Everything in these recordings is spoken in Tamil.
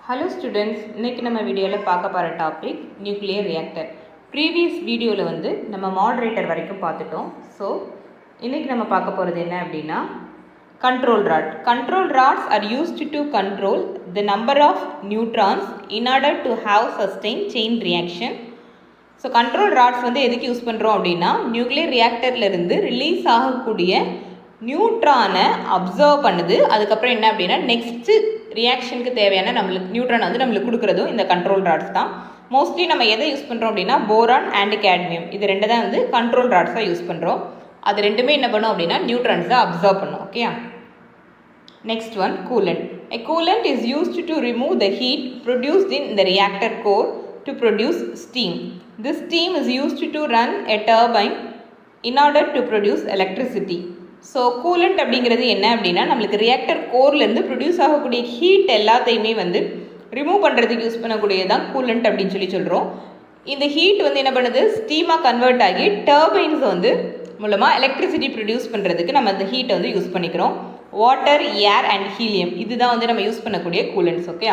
Hello students, இன்னைக்கு நம்ம வீடியோல பார்க்க போற டாபிக் நியூக்ளியர் ரியாக்டர். Previous வீடியோல நம்ம மாடரேட்டர் வரைக்கும் பார்த்துட்டோம். So இன்னைக்கு நம்ம பார்க்க போறது என்ன அப்படினா control rod. Control rods are used to control the number of neutrons in order to have sustained chain reaction. So control rods எதுக்கு யூஸ் பண்றோம் அப்படினா நியூக்ளியர் ரியாக்டர்ல இருந்து ரிலீஸ் ஆகக்கூடிய நியூட்ரானை அப்சர்வ் பண்ணுது. அதுக்கப்புறம் என்ன அப்படின்னா நெக்ஸ்ட் ரியாக்ஷனுக்கு தேவையான நியூட்ரான் நம்மளுக்கு கொடுக்குறதும் இந்த கண்ட்ரோல் ராட்ஸ் தான். மோஸ்ட்லி நம்ம எதை யூஸ் பண்ணுறோம் அப்படின்னா போரான் அண்ட் கேட்மியம் இது ரெண்டு தான் கண்ட்ரோல் ராட்ஸாக யூஸ் பண்ணுறோம். அது ரெண்டுமே என்ன பண்ணும் அப்படின்னா நியூட்ரான்ஸை அப்சர்வ் பண்ணும். Okay, next one coolant. A coolant is used to remove the heat produced in the reactor core to produce steam. This steam is used to run a turbine in order to produce electricity. So coolant அப்படிங்கிறது என்ன அப்படின்னா நம்மளுக்கு ரியாக்டர் கோர்லேருந்து ப்ரொடியூஸ் ஆகக்கூடிய ஹீட் எல்லாத்தையுமே ரிமூவ் பண்ணுறதுக்கு யூஸ் பண்ணக்கூடியது தான் கூலண்ட் அப்படின்னு சொல்கிறோம். இந்த ஹீட் என்ன பண்ணுது, ஸ்டீமாக கன்வெர்ட் ஆகி டர்பைன்ஸ் மூலமாக எலக்ட்ரிசிட்டி ப்ரொடியூஸ் பண்ணுறதுக்கு நம்ம அந்த ஹீட்டை யூஸ் பண்ணிக்கிறோம். வாட்டர், ஏர் அண்ட் ஹீலியம் இதுதான் நம்ம யூஸ் பண்ணக்கூடிய coolants. Okay,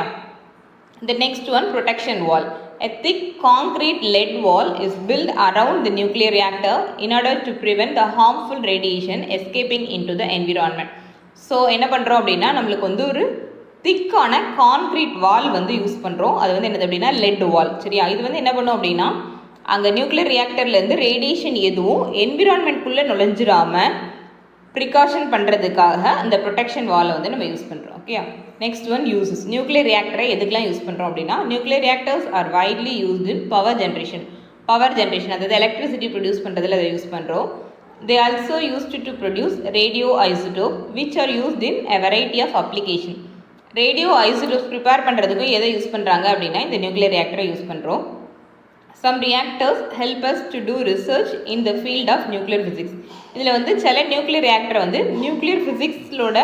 the next one protection wall. A thick concrete lead wall is built around the nuclear reactor in order to prevent the harmful radiation escaping into the environment. So என்ன பண்ணுறோம் அப்படின்னா நம்மளுக்கு ஒரு திக்கான கான்க்ரீட் வால் யூஸ் பண்ணுறோம். அது என்னது அப்படின்னா லெட் வால். சரியா, இது என்ன பண்ணும் அப்படின்னா அங்கே நியூக்ளியர் ரியாக்டர்லேருந்து ரேடியேஷன் எதுவும் என்விரான்மெண்ட்குள்ளே நுழைஞ்சிடாமல் ப்ரிகாஷன் பண்ணுறதுக்காக அந்த ப்ரொடெக்ஷன் வாலை நம்ம யூஸ் பண்ணுறோம். Okay, next one uses. Nuclear ரியாக்டரை எதுக்கெலாம் யூஸ் பண்ணுறோம் அப்படின்னா nuclear reactors are widely used in power generation அதாவது எலக்ட்ரிசிட்டி ப்ரொடியூஸ் பண்ணுறதுல அதை யூஸ் பண்ணுறோம். They also used to produce radioisotope which are used in a variety of application. Radioisotopes prepare பண்ணுறதுக்கும் எதை யூஸ் பண்ணுறாங்க அப்படின்னா இந்த நியூக்ளியர் ரியாக்டரை யூஸ் பண்ணுறோம். Some reactors help us to do research in the field of nuclear physics. இதில் சில நியூக்ளியர் ரியாக்டரை நியூக்ளியர் ஃபிசிக்ஸோட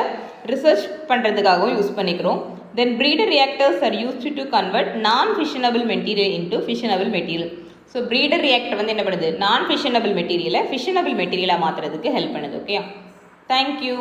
ரிசர்ச் பண்ணுறதுக்காகவும் யூஸ் பண்ணிக்கிறோம். தென் breeder reactors are used to convert non-fissionable material into fissionable material. So breeder reactor என்ன பண்ணுது, நான்-ஃபிஷனபிள் மெட்டீரியலை ஃபிஷனபிள் மெட்டீரியலாக மாற்றுறதுக்கு ஹெல்ப் பண்ணுது. Okay, thank you.